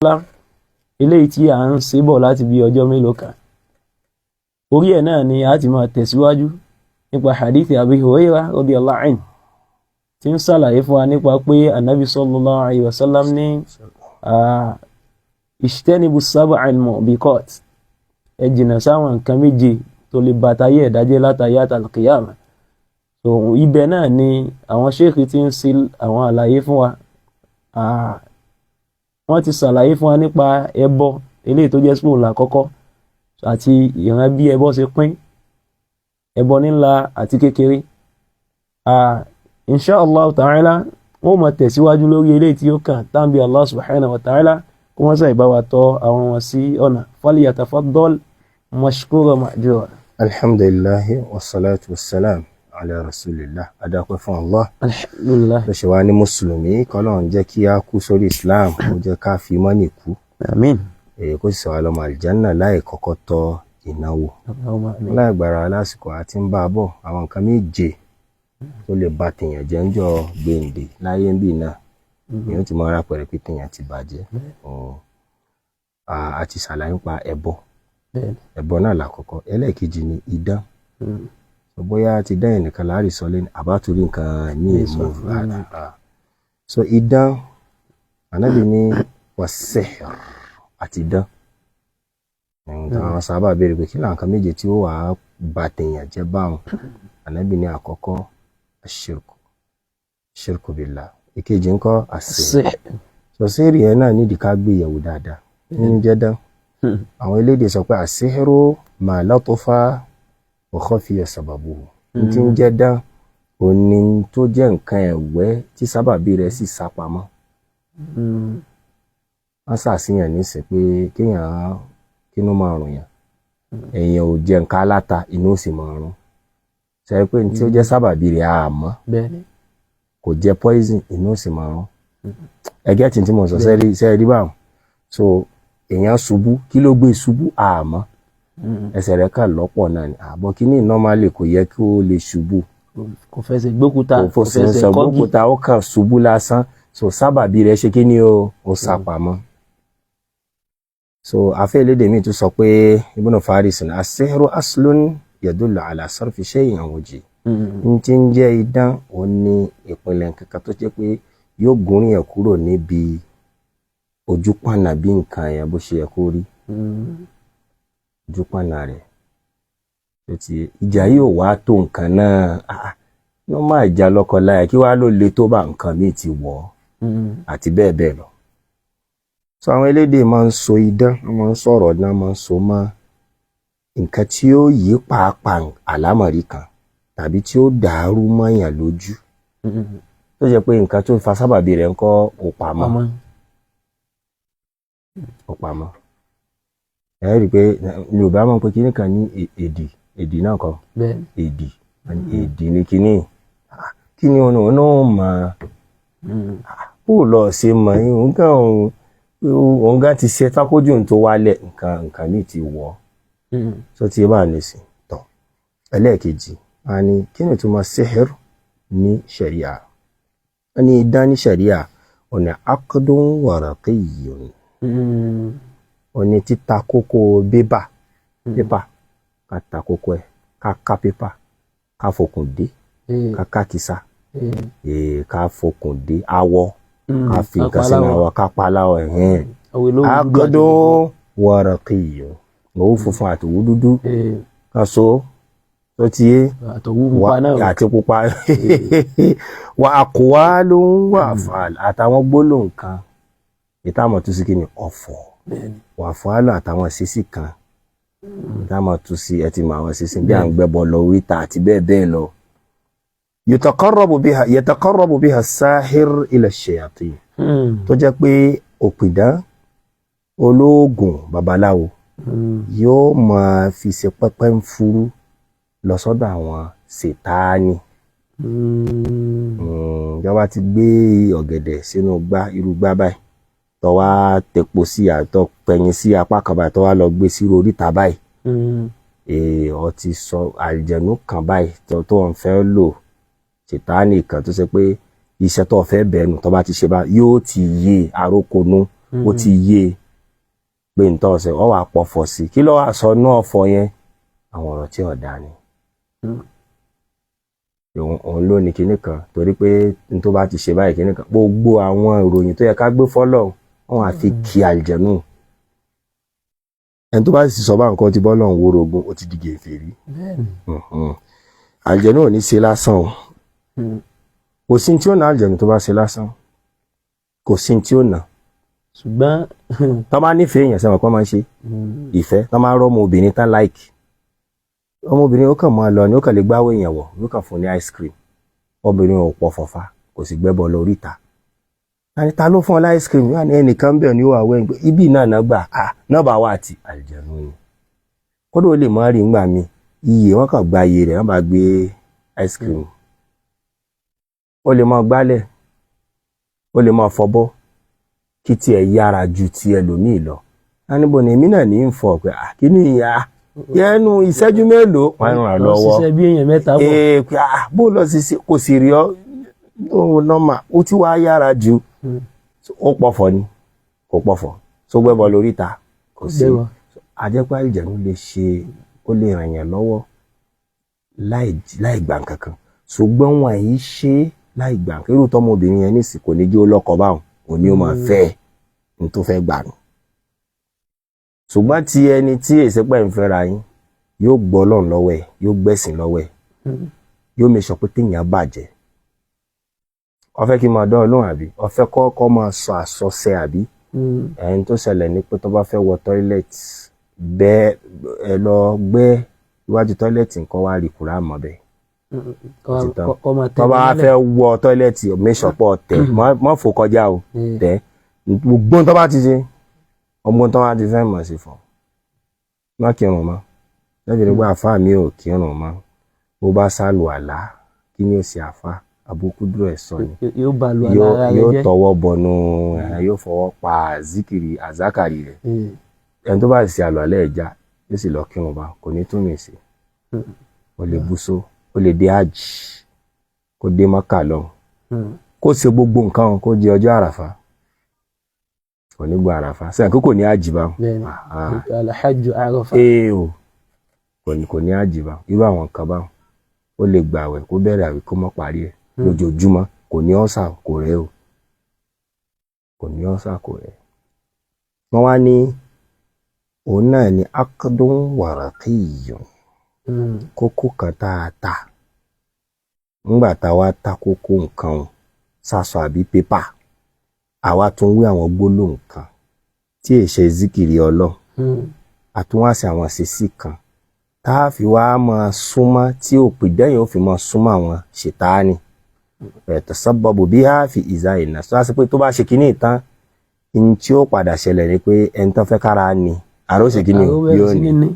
eléyìí tí à ń ṣe bọ̀ láti bí ọjọ́ mélòó kan. Orí ẹ̀ náà ni a ti máa tẹ̀síwájú nípa hadith Abi Hurairah radiyallahu anhu tí ń ṣàlàyé fún wa nípa pé Ànábì sallallahu alayhi wa sallam ní ishtanibu sab'al mubiqat, ẹ jìnnà sáwọn nǹkan méje tó lè bàtàyé ẹ̀dájẹ́ látàyé àtàlùkìyàmà. So ibẹ̀ náà ni àwọn ṣéèkì tí ń ṣe àwọn àlàyé fún wa. Wọ́n ti ṣàlàyé fún wa nípa ẹbọ eléyìí tó jẹ́ sípò lákọ́kọ́ àti ìran bí ẹbọ ṣe pín, ẹbọ ńlá àti kékeré. Insha Allah ta'ala wọ́n máa tẹ̀síwájú lórí eléyìí tí ó kàn tàbí Allah subhanahu wa ta'ala kó wọ́n sàì bá wa tọ́ àwọn wọn sí ọ̀nà. Falyatafaddal mashkura ma'jura. Alhamdulillahi wassalatu wassalam ala rasulillah. Adápẹ́ fún Allah. Alhamdulillah. Ló ṣe wá ní Mùsùlùmí, k'Ọlọ́run jẹ́ kí a kú sórí Islam, ó jẹ́ ká fi mọ́nì kú. Àmín. Kó sì sọ wa lọ́mọ àlìjánà láì kọ́kọ́ tọ́ ìnáwó. Láìgbára lásìkò àti ń bá a bọ̀, àwọn nǹkan méje tó lè ba tèèyàn jẹ́ ń jọ gbèǹde láyé ń bì náà. Èèyàn ti máa rà pẹ̀rẹ̀ pé tèèyàn ti bàjẹ́. A ti ṣàlàyé nípa ẹbọ. Ẹbọ náà làkọ́kọ́. Ẹlẹ́ẹ̀kejì ni idán. Bóyá ti dán ẹnìkan láàrí sọ lé ní àbátúrí nǹkan ní èmú. So idán, Ànábì ní wàsíhìr àti idán. Àwọn sábà béèrè pé kí láǹkan méje tí ó wà bá tèèyàn jẹ́ báwọn. Ànábì ní àkọ́kọ́ ṣírkù billah. Ìkejì ńkọ́ àsíhìr. So síhìrì yẹn náà nídìí ká gbé yẹ̀wò dáadáa. Ń jẹ́ dán. Àwọn elédè sọ pé àsíhìrù ma latafa wa khafiya sababuhu. Tí ń jẹ́ dán, òní tó jẹ́ nǹkan ẹ̀wẹ́ tí sábàbí rẹ̀ sì sápamọ́. Wọ́n ṣàṣìyàn nísìn pé kéèyàn kínú máa rùn yàn. Èèyàn ò jẹ nǹkan aláta, inú sì máa rùn. Ṣé pé tí ó jẹ́ sábàbí rẹ̀ àmọ́ kò jẹ poison, inú sì máa rùn. Ẹgẹ́ tí mo sọ sẹ́rí báwọn. So èèyàn ṣubú, kí ló gbé ṣubú àmọ́. Ẹsẹ̀ rẹ̀ kàn lọ́pọ̀ náà ni. Àbọ̀ kíní normally kò yẹ kí ó lè ṣubú. Kò fẹsẹ̀ gbókúta, kò fẹsẹ̀ gbókúta, ó kàn ṣubú lásán. So sábàbí rẹ̀ ṣe kíní ó sápamọ́. So afẹ́ elédè mi tún sọ pé Ibn Faris ní as-sihru aslun yadullu ala sarfi shay'in an wajhi. Tí ń jẹ́ idán, ó ní ìpínlẹ̀ kankan tó jẹ́ pé yóò gúnrín ẹ̀ kúrò níbi ojú pànà bí nǹkan yẹn bó ṣe yẹ kó rí. Ojú pànà rẹ̀. Ìjà yóò wá tó nǹkan náà. Wọ́n máa jà lọ́kọ láya kí wá ló le tó bá nǹkan míì ti wọ̀ àti bẹ́ẹ̀ bẹ́ẹ̀ lọ. So àwọn elédè máa ń so idán, wọ́n máa ń sọ̀rọ̀ náà, máa ń so mọ́ nǹkan tí ó yí pàápàá àlámọ̀rí kan tàbí tí ó dàrú mọ́yàn lójú. Tó jẹ́ pé nǹkan tó fa sábàbí rẹ̀ ń kọ́ òpamọ́. Òpamọ́. Ẹ rí i pé Yorùbá máa ń pe kíní kan ní èdì náà kan. Èdì ni kíní. Kíní ọ̀nà máa ó lọ ṣe mọ̀ òun gan ti ṣe tákójú tó wálẹ̀ nǹkan ní ti wọ̀. So tí ẹ bá ní sí tọ̀. Ẹlẹ́ẹ̀kejì, a ní kí ni tó máa sihir ní ṣẹ̀ríà. A ní idán ní ṣẹ̀ríà, ọ̀nà aqdun waraqiyyun. Ó ní títa kókó pépà ká ta kókó ẹ̀, ká pépà, ká fokùn dé, ká kìsà, ká fokùn dé awọ, ká fi nǹkan sínú awọ, ká pa aláwọ̀ ẹ̀hẹ́n. Aqdun waraqiyyun. Òwú funfun àti òwú dúdú. Ká so tó ti yé àti pupa. Wa aqwalun wa af'al àtàwọn gbólóhùn kan. Ìtàmọ̀ tó sì kí ni ọ̀fọ̀. Wà fún àlọ́ àtàwọn sísì kan. Ìtàmọ̀ tó sì ẹ ti mọ àwọn sísì bí à ń gbẹ́bọ lọ oríta àti bẹ́ẹ̀ bẹ́ẹ̀ lọ. Yataqarrabu biha as-sahir ila ash-shayatin. Tó jẹ́ pé òpìdán, olóògùn, babaláwo yóò máa fi ṣe pẹ́pẹ́ ń furu lọ sọ́dọ̀ àwọn ṣètáánì. Ìjọba ti gbé ọ̀gẹ̀dẹ̀ sínú irú gbá báyìí. Tó wá tepo sí àtọ́ pẹ̀yìn sí apá kan báyìí tó wá lọ gbé sí oríta báyìí. Ó ti sọ àlìjẹ̀nú kan báyìí tó ń fẹ́ lò ṣètáánì kan tó ṣe pé iṣẹ́ tó fẹ́ bẹ̀ẹ̀nù tó bá ti ṣe bá yóò ti yé àrókonú ó ti yé pé ntọ́ ọ̀sẹ̀ ọ wà pọ̀fọ̀ sí kí ló wà sọ náà ọ̀fọ̀ yẹn àwọn ọ̀rọ̀ tí ọ̀dà ni òun ló ní kinní kan torí pé n tó bá ti ṣe báyìí kinní kan gbogbo àwọn ìròyìn tó yẹ ká gbé fọ́lọ̀ wọn á fi kí àlìjẹ̀nù ẹni tó bá sì sọ bá nǹkan ti bọ́ lọ́hùn wórogún ó ti di gèfèrí àlìjẹ̀nù ò ní ṣe lásán o kò sí tí ó ná àlìjẹ̀nù tó bá ṣe lásán kò sí tí ó ná ṣùgbọ́n tó bá nífẹ̀ẹ́ èèyàn sẹ́wọ̀n kọ́ máa ń ṣe ìfẹ́ tó máa ń rọ́ ọmọ obìnrin tán láìkì ọmọbìnrin ó kàn máa lọ ni ó kàn lè gbáwó èèyàn wọ̀ ló kàn fún ní ice cream obìnrin ò pọ̀ fọ̀fà kò sì gbẹ́bọ lọ oríta àní ta ló fún ọ ní ice cream wà ní ẹnìkan bẹ́ẹ̀ ni ó wà wẹ́n ibi náà náà gbà náà bá wà àti àlìjẹ̀nù ni kódà ó lè má rí ngbà mi iye wọn kàn gba iye rẹ̀ wọ́n bá gbé ice cream ó lè máa gbálẹ̀ ó lè máa fọbọ́ kí tiẹ̀ yára ju ti ẹlòmíì lọ níbo ni èmi náà ní ń fọ pé kí ni ìyá yẹnu ìṣẹ́jú mélòó wọn ràn lọ́wọ́ ṣiṣẹ́ bí èèyàn mẹ́ta bọ̀ bó lọ sí kò sì rí ọ nọ́mà ó ti wá yára ju ó pọ̀fọ̀ ni kò pọ̀fọ̀ tó gbẹ́bọ lórí ta kò sí àjẹpá àlìjẹ̀nù lè ṣe ó lè ràn yàn lọ́wọ́ láì gbà kankan ṣùgbọ́n wọn yìí ṣe láì gbà kankan irú tọmọbìnrin yẹn nísì kò ní jẹ́ ó lọ́kọ báwọn òní ó máa fẹ́ ní tó fẹ́ gbà nù ṣùgbọ́n tí ẹni tí èsèpẹ́ ń fẹ́ra yín yóò gbọ́ Ọlọ́run lọ́wọ́ ẹ̀ yóò gbẹ̀sìn lọ́wọ́ ẹ̀ yóò mẹ́sọ̀ pé téèyàn bàjẹ́ ó fẹ́ kí n máa dán Ọlọ́run àbí ó fẹ́ kọ́ máa sọ àsọsẹ àbí ẹni tó ṣẹlẹ̀ ní pé tó bá fẹ́ wọ tọ́ílẹ̀tì bẹ́ẹ̀ ẹ lọ gbé iwájú tọ́ílẹ̀tì nǹkan wá rí kúrò àmọ́ bẹ́ẹ̀ tó bá fẹ́ wọ tọ́ílẹ̀tì mẹ́sọ̀ pọ̀ tẹ̀ mọ́ fò kọjá o tẹ̀ gbogbo tó bá ti ṣe ọgbọ́n tó wá ti fẹ́ mọ̀ sí fún má kírun mọ́ lẹ́bi nígbà àfáà mi ò kírun mọ́ bó bá sálù àlá kí ni ó ṣe àfáà àbúkú dúró ẹ̀ sọ ni yóò tọwọ́ bọnú yóò fọwọ́ pa zikiri àzákàrí rẹ̀ ẹni tó bá ṣe àlọ́ alẹ́ ẹ̀já yóò sì lọ kírun bá kò ní tún mi sí ó lè búṣó ó lè dé hajj kó dé Mákà lọ kó ṣe gbogbo nǹkan kó di ọjọ́ àràfà kò ní gba àràfà sẹ́yìn kó kò ní àjìbá alhajju àràfà kò ní àjìbá irú àwọn nǹkan báwọn ó lè gbà àwẹ̀ kó bẹ̀rẹ̀ àwẹ̀ kó mọ́ parí ẹ̀ lójoojúmọ́ kò ní ọ̀sà kò rẹ̀ o kò ní ọ̀sà kò rẹ̀ wọ́n wá ní òun náà ni akadun waraqiyyun kókó kan tá a ta ńgbà tá a wá ta kókó nǹkan sásọ àbí pépà àwa tún wí àwọn gbólóhùn kan tí èṣe zikiri Ọlọ́run àtúnwàsí àwọn àṣìṣì kan tá a fi wá máa súnmọ́ tí òpè dẹ́yìn ó fi máa súnmọ́ àwọn ṣètáàní tasabbabu biha fi ìzá ìnà tó a sì pé tó bá ṣe kíní ìtàn ní tí ó padà ṣẹlẹ̀ ni pé ẹni tó fẹ́ kára ni àróṣe kíní yóò ní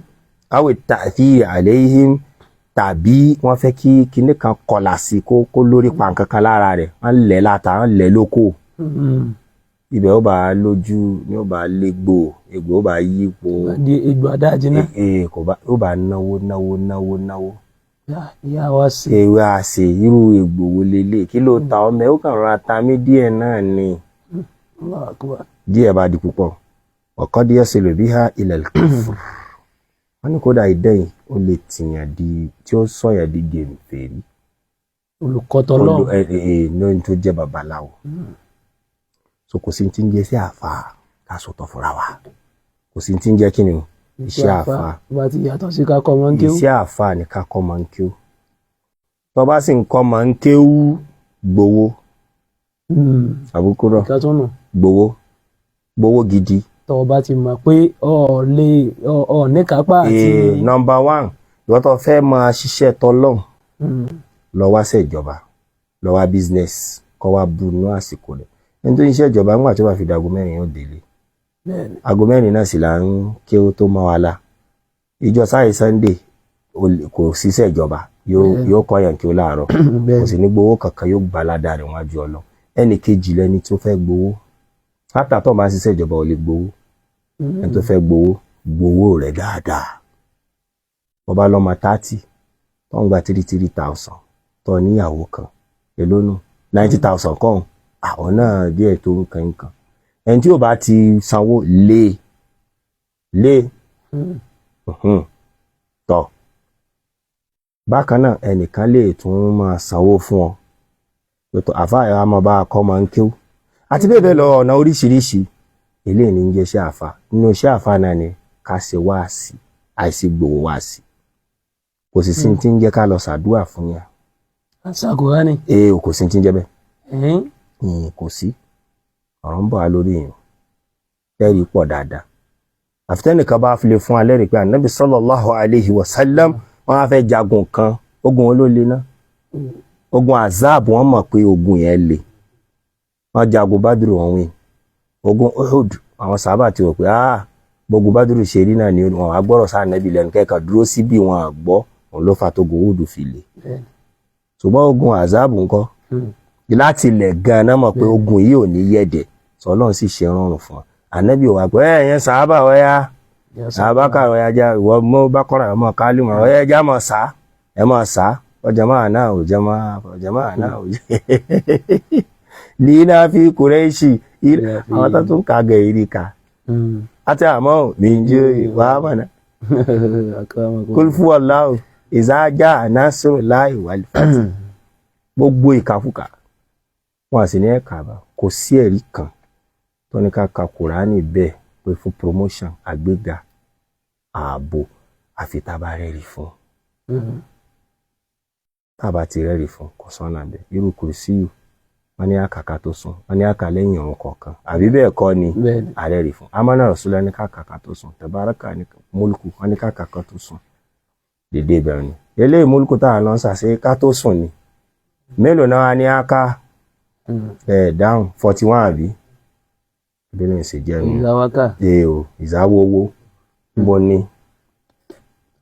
awi ta'thir alayhim tàbí wọ́n fẹ́ kí kíní kan kọlà sí kó lórí pàǹkan kan lára rẹ̀ wọ́n lẹ̀ láta wọ́n lẹ̀ lóko ibẹ̀ ó bá lójú ní ó bá légbò egbò ó bá yípo egbò adájiná ó bá náwó ìyá wa sí ewé àṣẹ irú egbò wo lélẹ̀ kí ló ta ọmọ ẹ ó kàn rọra ta mí díẹ̀ náà ni díẹ̀ bá di púpọ̀ ọ̀kan díẹ̀ sí lò bí ha ilal kufr wọ́n ní kódà ìdẹ́yìn ó lè tìyàn di tí ó sọ̀yàn di gèmfèrí olùkọ́tọ̀ lọ́wọ́ lóyún tó jẹ́ babaláwo so kò sí tí ń jẹ́ sí àfáà ká sọ̀tọ̀ fúnra wa kò sí tí ń jẹ́ kí ni o iṣẹ́ àfáà bá ti yàtọ̀ sí ká kọ́ mọ́ ń kéwú iṣẹ́ àfáà ni ká kọ́ mọ́ ń kéwú tó bá sì ń kọ́ mọ́ ń kéwú gbowó àbúkú náà gbowó gidi tó bá ti mọ̀ pé ọ̀ ní kápá àti number one ìwọ́n tó fẹ́ máa ṣiṣẹ́ tọ́lọ́n lọ wá sí ìjọba lọ wá business kọ́ wá bunú àsìkò rẹ̀ ẹni tó ń ṣiṣẹ́ ìjọba ńgbà tó bá fi dago mẹ́rin yóò délé ago mẹ́rin náà sì là ń ké ó tó mọ́ wa la ìjọ sáyé Sunday kò ṣiṣẹ́ ìjọba yóò kọ́ yàn kí ó láàárọ̀ kò sì ní gbowó kankan yóò gbà ládàá rẹ̀ wájú ọlọ ẹnì kejì lẹni tó fẹ́ gbowó látà tó máa ń ṣiṣẹ́ ìjọba ò lè gbowó ẹni tó fẹ́ gbowó rẹ̀ dáadáa ọba lọ́mọ 30 tó ń gba 3,000 tó níyàwó kan èlónú 90,000 kọ́hún àwọn náà díẹ̀ tó nǹkan ẹni tí ò bá ti sanwó lé tọ̀. Bákan náà ẹnìkan lè tún máa sanwó fún ọ pẹ̀tọ̀ àfáà ẹ̀ wá máa bá akọ́ máa ń kéwú àti bẹ́ẹ̀ bẹ́ẹ̀ lọ ọ̀nà oríṣiríṣi eléyìí ní ń jẹ́ iṣẹ́ àfáà. Nínú iṣẹ́ àfáà náà ni ká ṣe wáàsí àìsí gbowó wáàsí. Kò sì sí tí ń jẹ́ ká lọ ṣàdúrà fún yà. Àṣàkùrá ni. Kò sí tí ń jẹ́ bẹ́ẹ̀. Kò sí. Ọ̀rọ̀ ń bọ̀ wá lórí yìí. Ẹ̀rí pọ̀ dáadáa. Àfitẹ́nìkan bá fi lè fún alẹ́ rí pé Ànábì sallallahu alayhi wa sallam wọ́n á fẹ́ jagun kan, ogun wọn ló le ná. Ogun Azab wọ́n mọ̀ pé ogun yẹn le. Wọ́n jagun Badru wọn win. Ogun Uhud àwọn sàhábà ti rò pé gbogbo Badru ṣe rí náà ni wọn á gbọ́rọ̀ sáà Ànábì lẹ́nu kẹ́kọ̀ọ́ dúró síbi wọn àgbọ́ òun ló fa tó ogun Uhud fi le. Ṣùgbọ́n ogun Azab ńkọ́ láti ilẹ̀ gan-an mọ̀ pé ogun yìí ò ní yẹ̀dẹ̀ sọlọ́run sì ṣe rọrùn fún ọ. Ànábì wà pé ẹ̀yẹn sàhábà ọ̀yá sàhábà ọ̀yá já ìwọ mọ́ bá kọ́ra ọmọ kálí mọ̀ ọ̀yá já mọ̀ sá ẹ mọ̀ sá ọjà máa náà ò jẹ́ ọjà máa náà ò jẹ́ nínú fi Kùrẹ́ṣì àwọn tó tún ka gẹ̀ẹ́rì ká àti àmọ́ mi ń jẹ́ ìwà àmàna kúlfù ọ̀làwọ̀ ìzájá ànásùn láì wal fath gbogbo ìkàfùkà wọn sì ní ẹ̀ka bá kò sí ẹ̀rí kan tó ní ká ka Kùránì bẹ́ẹ̀ pé fún promotion àgbéga ààbò àfi tábà rẹ́rìí fún tábà ti rẹ́rìí fún kò sọ́nà bẹ́ẹ̀ irú kùrìsíyù wọ́n ní àkàkà tó sùn wọ́n ní àkà lẹ́yìn ọ̀run kọ̀ọ̀kan àbí bẹ́ẹ̀ kọ́ ni àrẹ́rìí fún amánà Rasulullah ní kàkàkà tó sùn Tabaraka ní múlùkù wọ́n ní kàkàkà tó sùn dédé bẹ̀rẹ̀ ni eléyìí múlùkù táà lọ sàṣe ká tó sùn ni mélòó náà ní àká dáhùn 41 àbí ìbílẹ̀ ìṣe jẹ́ mi ìzáwó owó bó ní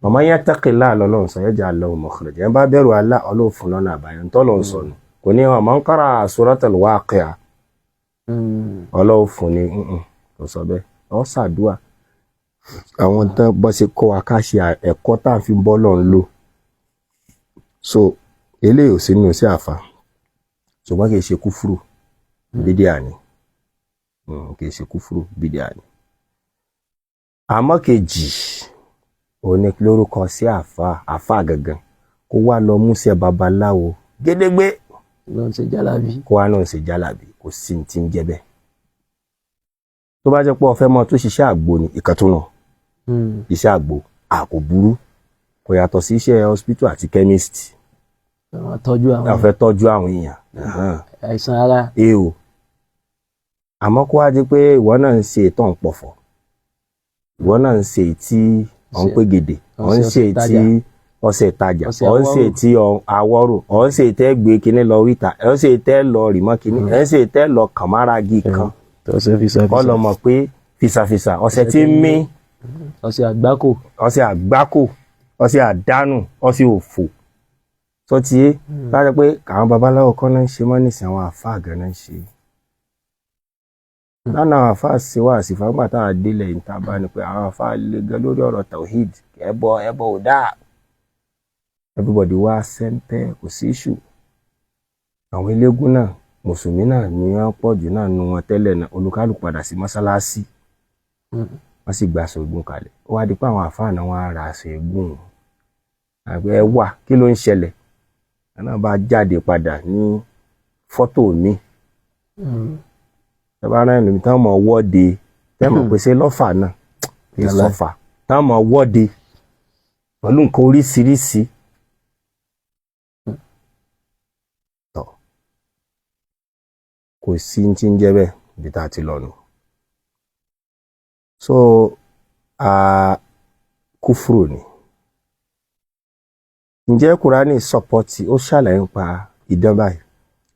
ọmọ yẹn tẹ́kìlá lọ́lọ́run sọ yẹ́jà Allahu makhraja ẹ̀ bá bẹ̀rù Allah Ọlọ́run fún lọ́nà àbáyọ tọ́lọ́run sọnù kò ní ọmọ ń kára Suratul Waqi'a Ọlọ́run fún ni kò sọ bẹ́ẹ̀ ọ ṣàdúà àwọn tán bọ́ sí kọ́ wa ká ṣe ẹ̀kọ́ tá à ń fi bọ́ lọ́n lò so eléyìí ò sí nínú sí àfà ṣùgbọ́n kì í ṣe kúfúrú bídíà ni kì í ṣe kúfúrú bídíà ni. Àmọ́ kejì òní lórúkọ sí àfà gangan kó wá lọ múṣẹ́ babaláwo gédégbé kó wá náà ṣe jálàbí kò sí ti ń jẹ́ bẹ́ẹ̀. Tó bá jẹ́ pé ó fẹ́ mọ́ tó ṣiṣẹ́ àgbo ni ìkàtúnà iṣẹ́ àgbo kò burú kò yàtọ̀ sí iṣẹ́ hospital àti chemist. Fẹ́ tọ́jú àwọn èèyàn àìsàn ara àmọ́ kó wá di pé ìwọ náà ń ṣe ìtàn pọ̀fọ̀ ìwọ náà ń ṣe tí ọ̀ ń pé gèdè ọ̀ ń ṣe tí ọṣẹ ìtajà ọ̀ ń ṣe tí àwọ̀rò ọ̀ ń ṣe tẹ́ gbé kinní lọ ríta ọ̀ ń ṣe tẹ́ lọ rìmọ́ kinní ẹ̀ ń ṣe tẹ́ lọ kàmáragi kan kọ́ lọ mọ̀ pé fìsàfìsà ọṣẹ tí ń mí ọṣẹ àgbákò ọṣẹ àdánù ọṣẹ òfò tó ti yé láti pé àwọn babaláwo kọ́ náà ń ṣe mọ́ nísìn àwọn àfáà gan náà ń ṣe lánàá àwọn àfáà ṣe wá sí fàgbà tá a délẹ̀ ìta bá ní pé àwọn àfáà lè gan lórí ọ̀rọ̀ tawhid ẹbọ ò dáa everybody wá sẹ́ńpẹ́ kò sí ìṣù àwọn eléégún náà mùsùlùmí náà ní wọ́n pọ̀ jù náà nu wọn tẹ́lẹ̀ náà olúkálùkù padà sí mọ́sálásí wọ́n sì gba aṣọ ègún kalẹ̀ ó wá di pé àwọn àfáà náà wọ́n á ra aṣọ ègún àgbẹ̀ ẹ wà kí ló ń ṣẹlẹ̀ náà bá jáde padà ní fọ́tò mi ẹ̀bá náà lèmi táwọn ọmọ wọ́de tẹ́mọ̀ pé ṣe lọ́fà náà kì í sọ́fà táwọn ọmọ wọ́de pẹ̀lú nǹkan oríṣiríṣi tọ̀ kò sí tí ń jẹ́ bẹ́ẹ̀ bí tá a ti lọ nù so kúfúrò ni ǹjẹ́ Kùránì sọ́pọ́tì ó ṣàlàyé nípa idán báyìí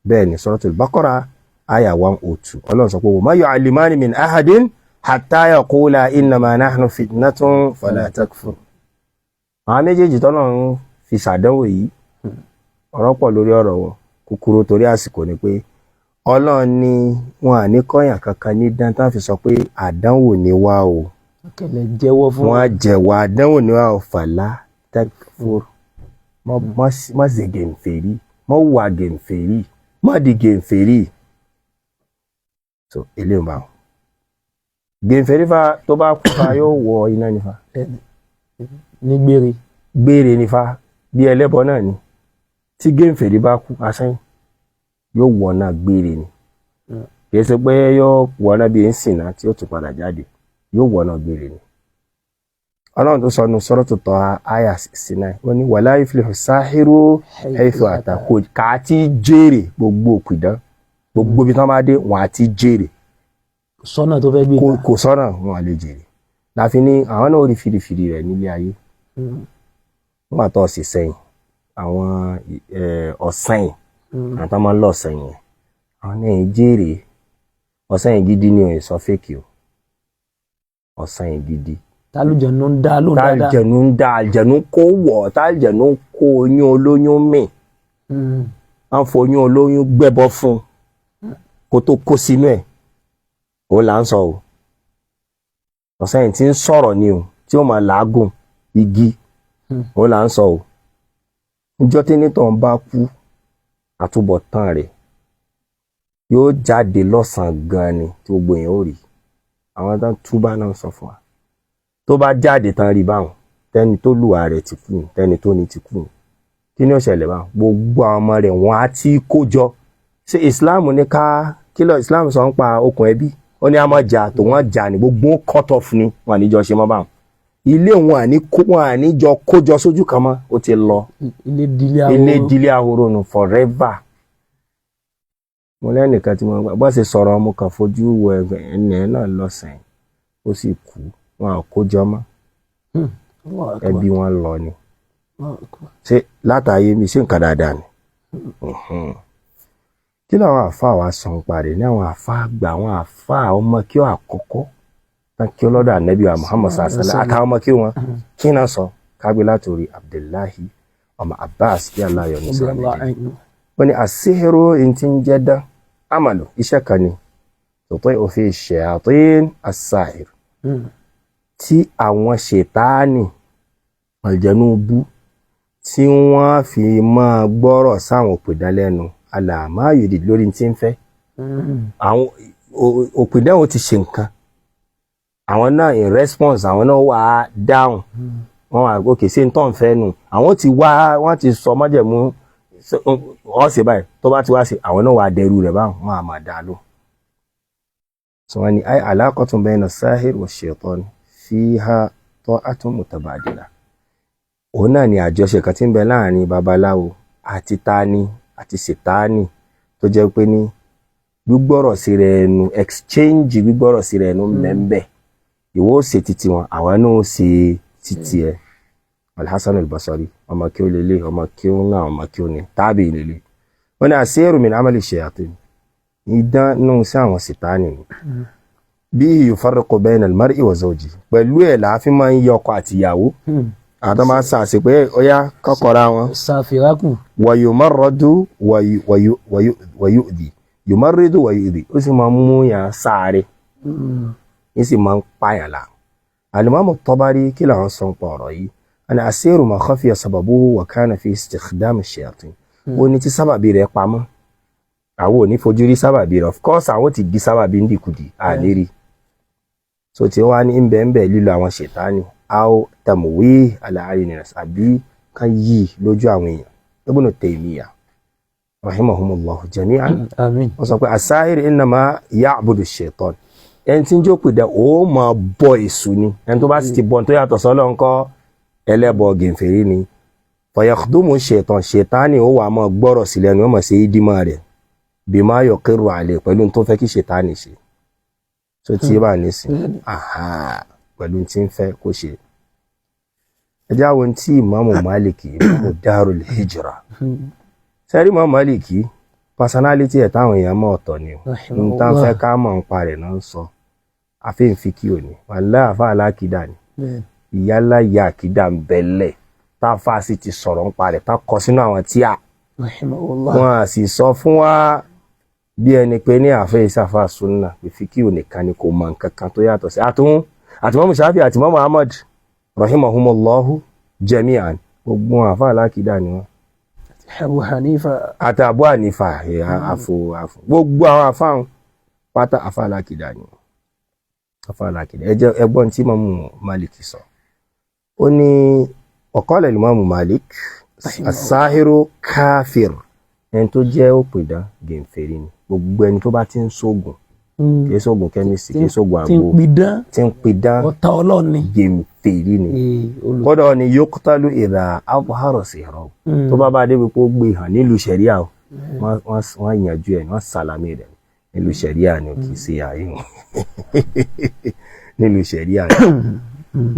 bẹ́ẹ̀ ni Suratul Baqara àyà 102 Ọlọ́run sọ pé wa ma yu'allimani min ahadin hatta yaqula innama nahnu fitnatun fala takfur. Àwọn méjèèjì tọ́lọ́run fi ṣàdánwò yìí ọ̀rọ̀ pọ̀ lórí ọ̀rọ̀ wọn kúkúrú torí àsìkò ni pé Ọlọ́run ní wọn à ní kọ́yàn kankan ní dán tán fi sọ pé àdánwò ni wá o wọn á jẹ̀wọ́ àdánwò ni wá o fala takfur má ṣe gèmfèrí má wà gèmfèrí má di gèmfèrí so eléyìí bá gèfèrí fa tó bá kú fa yóò wọ iná nífa ní gbére nífa bí ẹlẹ́bọ náà ni tí gèfèrí bá kú asẹ́yìn yóò wọ náà gbére ni kì í ṣe pé yóò wọ náà bí ń sìnà tí ó tún padà jáde yóò wọ náà gbére ni. Ọlọ́run tó sọ nu Suratu Taha àyà 69 wọ́n ní wala yuflihu sáhírù haythu ata kà á ti jèrè gbogbo òpìdán gbogbo ibi tí wọ́n bá dé wọ́n á ti jèrè sọ́nà tó fẹ́ gbé kò sọ́nà wọn à lè jèrè láfi ní àwọn náà rí fìdífìdí rẹ̀ nílé ayé nígbà tó sì sẹ́yìn àwọn ọ̀sẹ́yìn àtàwọn máa ń lọ sẹ́yìn àwọn náà jèrè ọ̀sẹ́yìn gidi ni òye sọ fèkì o ọ̀sẹ́yìn gidi tálùjẹ̀nù ń dá lóun dáadáa tálùjẹ̀nù ń dá àlùjẹ̀nù kó wọ̀ tálùjẹ̀nù kó oyún olóyún mì wọ́n fọ oyún olóyún gbẹ́bọ fún kó tó kó sínú ẹ̀ ó là ń sọ o ọ̀sẹ́yìn tí ń sọ̀rọ̀ ni o tí ó máa làágùn igi ó là ń sọ o níjọ́ tí nítàn bá kú àtúbọ̀tán rẹ̀ yóò jáde lọ́sàn-án gan ni tí gbogbo èèyàn ó rí àwọn tán túbá náà sọ fún wa tó bá jáde tán rí báwọn tẹ́ni tó lùwà rẹ̀ ti kú tẹ́ni tó ní ti kú kí ni ó ṣẹlẹ̀ báwọn gbogbo àwọn ọmọ rẹ̀ wọ́n á ti kó jọ ṣé ìsìláàmù ní ká kí lọ ìsìláàmù sọ ń pa okùn ẹbí ó ní àmọ́ jà tó wọ́n jà ní gbogbo cut off ni wọn àníjọ ṣe mọ́ báwọn ilé wọn àníjọ kójọ sójú kan mọ́ ó ti lọ ilé dílé ahoro nù forever. Mo lẹ́nìkan tí mo gbà bọ́ sì sọ̀rọ̀ ọmọ kan fojú wo ẹni ẹ̀ náà lọ́sàn-án ó sì kú wọn à kójọ mọ́ ẹbí wọn lọ ni ṣé látàyè mi ṣé nǹkan dáadáa ni kí làwọn àáfàá wa sọ ń parí ní àwọn àáfàá àgbà àwọn àáfàá ọmọ kí ó àkọ́kọ́ tán kí ọlọ́dọ̀ ànábì wa Muhammad sallallahu àtàwọn ọmọ kí wọn kí náà sọ kágbé látòrí Abdullahi ọmọ Abbas bí aláyọ̀ ní sọ́ọ́ wọ́n ní àsíhìrò ìntí ń jẹ́ dán amalu iṣẹ́ kan ni tòótọ́ òfin shayatin as-sahir tí àwọn ṣètáàní àlùjànnú bú tí wọ́n fi máa gbọ́rọ̀ sáwọn òpìdán lẹ́nu alàmáyòdì lórí tí ń fẹ́ àwọn òpìdán ò ti ṣe nǹkan àwọn náà in response àwọn náà wà á dáhùn wọ́n wà òkè sí tó ń fẹ́ nù àwọn ti wá wọ́n ti sọ mọ́jẹ̀mú wọ́n ṣe báyìí tó bá ti wá sí àwọn náà wà á dẹrù rẹ̀ báwọn wọ́n á máa dá lò. sọ wọn ni ay alaqatun bayna as-sahir wash-shaytan fiha ta'atun mutabadila òun náà ni àjọṣe kan tí ń bẹ láàrin babaláwo àti tani àti ṣètáàní tó jẹ́ pé ní gbígbọ́rọ̀ sí rẹ̀ ẹnu exchange gbígbọ́rọ̀ sí rẹ̀ ẹnu mẹ́ńbẹ́ ìwọ ó ṣe títí wọn àwọn náà ó ṣe títí ẹ Al-Hasan al-Basri ọmọ kí ó lélẹ̀ ọmọ kí ó náà ọmọ kí ó ní tábì lélẹ̀ wọn ni àṣírí min amali shayatin idán náà sí àwọn ṣètáàní ni bí yufarriqu bayna al-mar'i wa zawji pẹ̀lú ẹ̀ láàfin máa ń yọ ọkọ àtìyàwó àtọ́ máa ń sàṣì pé ó yá kọ́kọ́ra wọn ṣàfìrákù wàyùmọ́rọ́dú wàyùdì yùmọ́rẹ́dù wàyùdì ó sì máa ń mú yàn sáré ó sì máa ń pààyàn là. Al-Imam Tabari kí làwọn sọ ń pa ọ̀rọ̀ yìí àni asiru ma khafiya sababuhu wa kana fi istikhdam ash-shayatin ó ní tí sábàbí rẹ̀ pamọ́ àwọn ò ní fojú rí sábàbí rẹ̀ of course àwọn ti di sábàbí ń dìkudì àlérí so tí ó wá ní ń bẹ́ẹ̀ lílo àwọn ṣètáni aw tamwi ala ayni nas àbí kan yí lójú àwọn èèyàn Ibn Taymiyyah rahimahumullah jami'an àmín ó sọ pé as-sahir innama ya'budu ash-shaytan ẹni tí ń jókòó dẹ ó máa bọ èṣù ni ẹni tó bá sì ti bọ tó yàtọ̀ sọ́lọ́ ńkọ́ ẹlẹ́bọ gẹ̀ǹfẹ̀rí ni fayakhdumu ash-shaytan ṣètánì ó wà máa gbọ́rọ̀ sí lẹ́nu ó máa ṣe ìdímọ̀ rẹ̀ bima yuqirru alayhi pẹ̀lú tó fẹ́ kí ṣètánì ṣe tó tí bá ní sí pẹ̀lú tí ń fẹ́ kó ṣe. ẹjá wọn tí Ìmáàmù Málìkì Ìmáàmù Darul Hijra sẹ́rí Ìmáàmù Málìkì personality ẹ̀ táwọn èèyàn mọ̀ ọ̀tọ̀ ni n tán fẹ́ ká mọ̀ ń parẹ̀ náà ń sọ àfihàn fi kí òní wàlá àfa alákìdá ni ìyálà ìyá àkìdá ń bẹ̀lẹ̀ tá a fà sí ti sọ̀rọ̀ ń parẹ̀ tá kọ sínú àwọn tíà wọn à sì sọ fún wa bí ẹni pé ní àfẹ́ ìsàfà sunna pé fi kí òní kan ni kò mọ̀ nǹkan kan tó yàtọ̀ sí àtúnwó àti Imam Shafi àti Imam Ahmad rahimahumullahu jami'an gbogbo àfáà alákìdá ni wọ́n Abu Hanifa àti Abu Hanifa àfò gbogbo àwọn àfáà pátá àfáà alákìdá ni wọ́n afáàlákìdá ẹgbọ́n tí Imam Malik sọ ó ní ọ̀kọ́lẹ̀ Imam Malik as-sahiru káfíìr ẹni tó jẹ́ òpìdán gẹ̀ǹfẹ̀rí ni gbogbo ẹni tó bá ti ń ṣoògùn kìí ṣoògùn kẹ́mísì kìí ṣoògùn àgbo tí ń pidán ọ̀tá Ọlọ́run ni gẹ̀ǹfẹ̀rí ni kódà ni yuqtalu idha abhara sihrahu tó bá dé pé ó gbé hàn nílùú ṣẹ̀ríà wọ́n yànjú ẹ̀ wọ́n sàlámì rẹ̀ nílùú ṣẹ̀ríà ni kìí ṣe àyíwọ̀n nílùú ṣẹ̀ríà ni.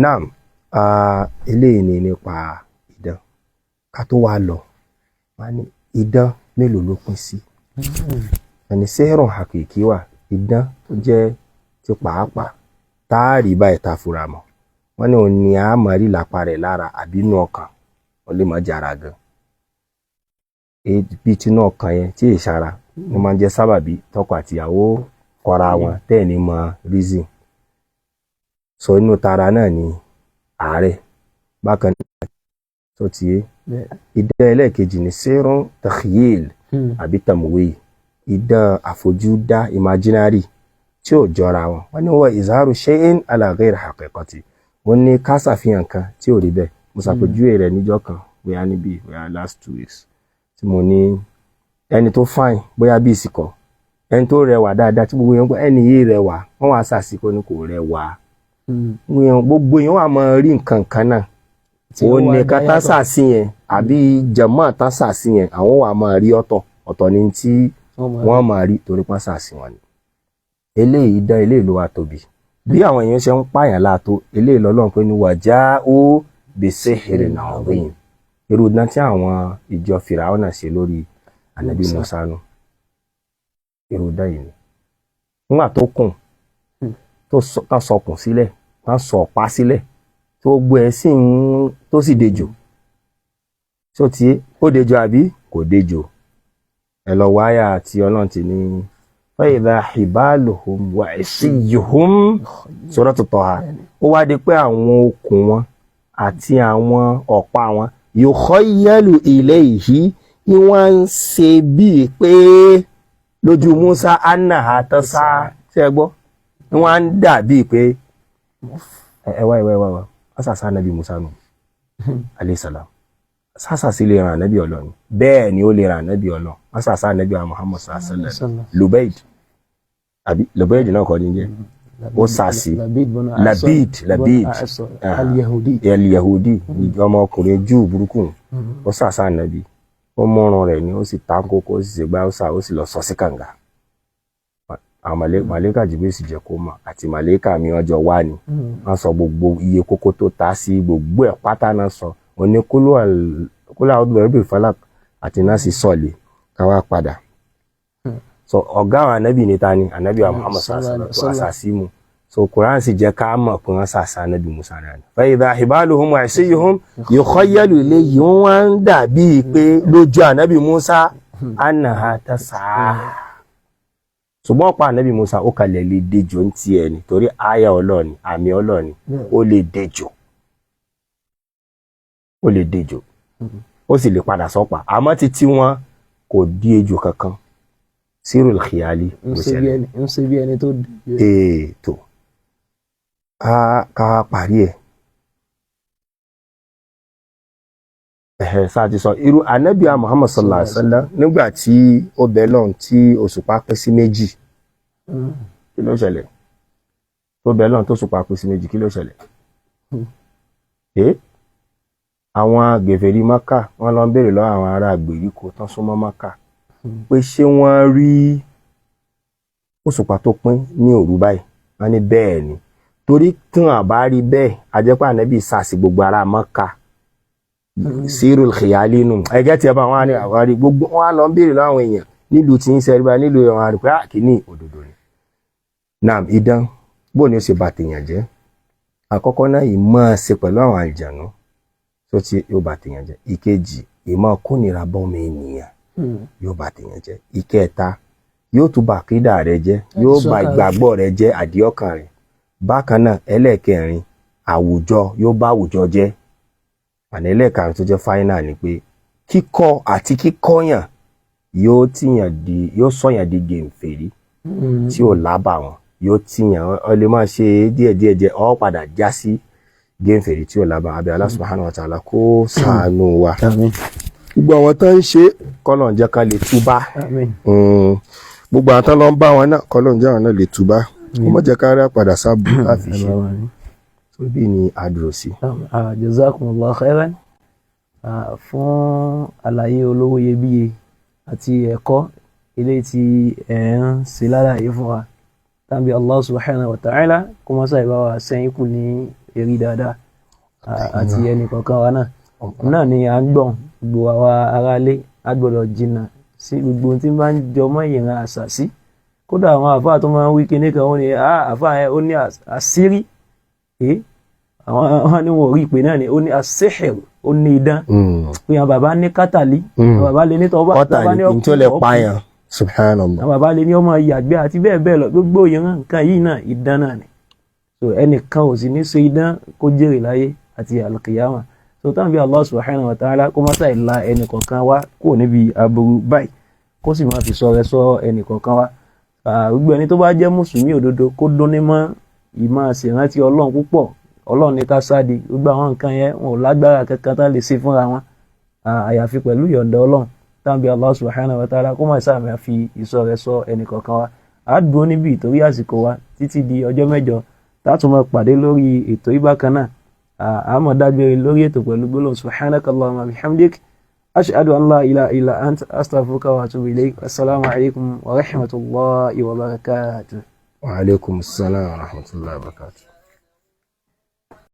Naam, eléyìí ni nípa idán ká tó wá lọ wọ́n ní idán mélòó ló pín sí ẹni sẹ́rùn hakiki wà idán tó jẹ́ ti pàápàá táàrí báyìí ta fura mọ́ wọ́n ní òun ni a máa rí lápá rẹ̀ lára àbínú ọkàn ó lè má jára gan bí tinú ọkàn yẹn tí ìṣara ló máa ń jẹ́ sábàbí tọkọ àtìyàwó kọra wọn tẹ́ẹ̀ ní mọ reason sọ inú tara náà ni àárẹ̀ bákan náà tó ti yé idán ẹlẹ́ẹ̀kejì ní sẹ́rùn takhyil àbí tamwil idán àfojúdá imaginary tí ò jọra wọn wọ́n ní wọ́n izharu shay'in ala ghayri haqiqati wọ́n ní ká ṣàfihàn kan tí ò rí bẹ́ẹ̀ mo ṣàpèjúwe rẹ̀ níjọ́ kan bóyá níbi bóyá last 2 weeks tí mo ní ẹni tó fine bóyá bí ìsìkọ ẹni tó rẹwà dáadáa tí gbogbo yẹn gbọ́ ẹni yìí rẹwà wọ́n wá ṣàṣìkò ní kò rẹwà gbogbo yẹn wà máa rí nǹkan kan náà òun ní ká tásà sí yẹn àbí jẹ̀mọ́ tásà sí yẹn àwọn wà máa rí ọ̀tọ̀ ní tí wọ́n máa rí torí pásà sí wọn ni eléyìí dán eléyìí ló wá tóbi bí àwọn èèyàn ṣe ń pààyàn láàtó eléyìí lọ́lọ́run pé ní waja'u bisihrin azim irú dán tí àwọn ìjọ Fìràwọ́nà ṣe lórí ànábì Mùsá nù irú dán yìí ni nígbà tó kùn tó sọkùn sílẹ̀ wọ́n sọ ọ̀pá sílẹ̀ tó gbọ́ ẹ̀ sí tó sì dejò tó ti ó dejò àbí kò dejò ẹ lọ wáyà tí Ọlọ́run ti ní فإذا حبالهم وعصيهم Suratu Taha ó wá di pé àwọn okùn wọn àti àwọn ọ̀pá wọn yukhayyalu ilayhi ni wọ́n ń ṣe bíi pé lójú Musa annaha tas'a ṣe gbọ́ ni wọ́n ń dà bíi pé ẹwà wọ́n sàṣà nàbí Musa nù alayhi salam sàṣà sí lè ràn ànábì Ọlọ́run bẹ́ẹ̀ ni ó lè ràn ànábì Ọlọ́run wọ́n sàṣà ànábì Muhammad sallallahu alaihi wasallam Lubayd náà kọ́ ní jẹ́ ó sàṣì Labid al-Yahudi ọmọkùnrin Júù burúkú ó sàṣà ànábì ó mọ́ràn rẹ̀ ni ó sì ta kókó ó sì ṣe gbá ó sì lọ sọ sí kànga àwọn màlẹ́kà Jibril sì jẹ́ kó mọ̀ àti màlẹ́kà mi ọjọ́ wá ni wọ́n sọ gbogbo iye kókó tó ta sí gbogbo ẹ̀ pátá náà sọ òní kúlọ̀ àwọn ọdún falak àti náà sì sọ̀lẹ̀ káwá padà so ọ̀gá àwọn anábì ní ta ni anábì wa Muhammad sallallahu alaihi wasallam asasimu so Quran sì jẹ́ ká mọ̀ pé wọ́n sàṣà anábì Musa náà ni fa idha hibaluhum wa isiyuhum yukhayyalu ilayhi wọ́n ń dàbí pé lójú anábì Musa annaha tas'a ṣùgbọ́n ọ̀pá anábì Musa ó kalẹ̀ lè dejò ń tiẹ̀ ni torí àyà Ọlọ́run àmì Ọlọ́run ó lè dejò ó sì lè padà sọ́pà àmọ́ títí wọn kò di ejò kankan sírùl khiyali ń ṣe bí ẹni tó ètò ká parí ẹ̀ sáà ti sọ irú ànábì Muhammad sallallahu alaihi wasallam nígbà tí ó bẹ lọ́n tí òṣùpá pín sí méjì kí ló ṣẹlẹ̀ tó bẹ lọ́n tó òṣùpá pín sí méjì kí ló ṣẹlẹ̀ àwọn gèfèrí Mákà wọ́n lọ ń béèrè lọ́wọ́ àwọn ará àgbèríko tán súnmọ́ Mákà pé ṣé wọ́n rí òṣùpá tó pín ní òru báyìí wọ́n ní bẹ́ẹ̀ ni torí tí wọ́n bá rí bẹ́ẹ̀ àjẹpọ̀ ànábì sàṣì gbogbo ará Mákà sírùl khiyali nù ẹgẹ́ tí ẹ bá wọn ní àwárí gbogbo wọn lọ ń béèrè lọ́wọ́ àwọn èèyàn nílùú tí ń ṣe ẹgbẹ́ nílùú ẹ̀wọ̀n àrùpẹ́ àkíní òdòdó ni. Naam, idán bó ni ó ṣe bà tèèyàn jẹ́ àkọ́kọ́ náà ìmọ̀ ṣe pẹ̀lú àwọn àlùjànnú tó ti yóò bà tèèyàn jẹ́ ìkejì ìmọ̀ kónira bọ́mọ ènìyàn yóò bà tèèyàn jẹ́ ìkẹta yóò tún bà àkídà rẹ jẹ́ yóò bà ìgbàgbọ́ rẹ jẹ́ àdìọ́kàn rẹ bákan náà ẹlẹ́ẹ̀kẹrin àwùjọ yóò bà àwùjọ jẹ́ àní ẹlẹ́ẹ̀karùn tó jẹ́ fáínà ni pé kíkọ́ àti kíkọ́yàn yóò sọ̀yàn di gèǹfèrí tí ò lábà wọn yóò tìyàn ọ lè máa ṣe díẹ̀díẹ̀ ọ padà já sí géńfèrè tí ò lábà abẹ́ Allah subhanahu wa ta'ala kó ṣàánú wa. gbogbo àwọn tó ń ṣe kọ́lọ̀ ń jẹ́ ká lè túbá. gbogbo àwọn tó lọ ń bá wọn náà kọ́lọ̀ ń jẹ́ àwọn náà lè túbá. kó má jẹ́ ká rí àpàdà sábù láfi ṣe. tó bí ni àdúró sí. jazakumullahu khairan fún àlàyé olówó iyebíye àti ẹ̀kọ́ ilé tí ẹ̀ ń ṣe lálàyé fún wa. tàbí Allah subhanahu wa ta'ala kó má ṣàì bá wa sẹ́yìn kù ní èrè dáadáa àti ẹnì kọ̀ọ̀kan wa náà ni à ń gbọ̀n gbogbo àwa aráalé a gbọ́dọ̀ jìnnà sí gbogbo tí bá ń jọmọ́ ìran àṣàsí. kódà àwọn àfáà tó máa ń wí kíní kan ó ní àfáà yẹn ó ní àṣírí àwọn ni wọn ò rí ìpè náà ni ó ní àṣíhìr ó ní idán pé àwọn bàbá ní kátàlí àwọn bàbá lè ní tọ́wọ́ bàbá ní ọkùnrin tó lè pààyàn subhanallah àwọn bàbá lè ní ọmọ ìyàgbẹ́ àti bẹ́ẹ̀ bẹ́ẹ̀ lọ gbogbo ìran nǹkan yìí náà idán náà ni. so ẹnìkan ò sì ní ṣe idán kó jèrè láyé àti alkiyama. so táwọn bí Allah subhanahu wa ta'ala kó má ṣàì la ẹnì kọ̀ọ̀kan wá kúrò níbi aburú báyìí kó sì máa fi ṣọ́rẹ́ ṣọ́ ẹnì kọ̀ọ̀kan wá. gbogbo ẹni tó bá jẹ́ mùsùlùmí òdodo kó dúnní mọ́ ìmọ̀ ṣèrántí ọlọ́run púpọ̀. ọlọ́run ní ká sáde gbogbo àwọn nǹkan yẹn wọn ò lágbára kankan tá lè ṣe fúnra wọn àyàfi pẹ̀lú ìyọ̀ǹda ọlọ́run táwọn bí Allah subhanahu wa ta'ala kó má ṣàì máa fi ìṣọ́rẹ́ ṣọ́ ẹnì kọ̀ọ̀kan wá. a dúró níbi ìtorí àsìkò wa títí di ọjọ́ mẹ́jọ tátún máa pàdé lórí ètò ìbákan náà. àmọ́ dágbére lórí ètò pẹ̀lú gbólóhùn subhanakallahumma bihamdik ashhadu an la ilaha illa anta astaghfiruka wa atubu ilayk. assalamu alaikum wa rahmatullahi wa barakatuh. wa alaikum assalam wa rahmatullahi wa barakatuh.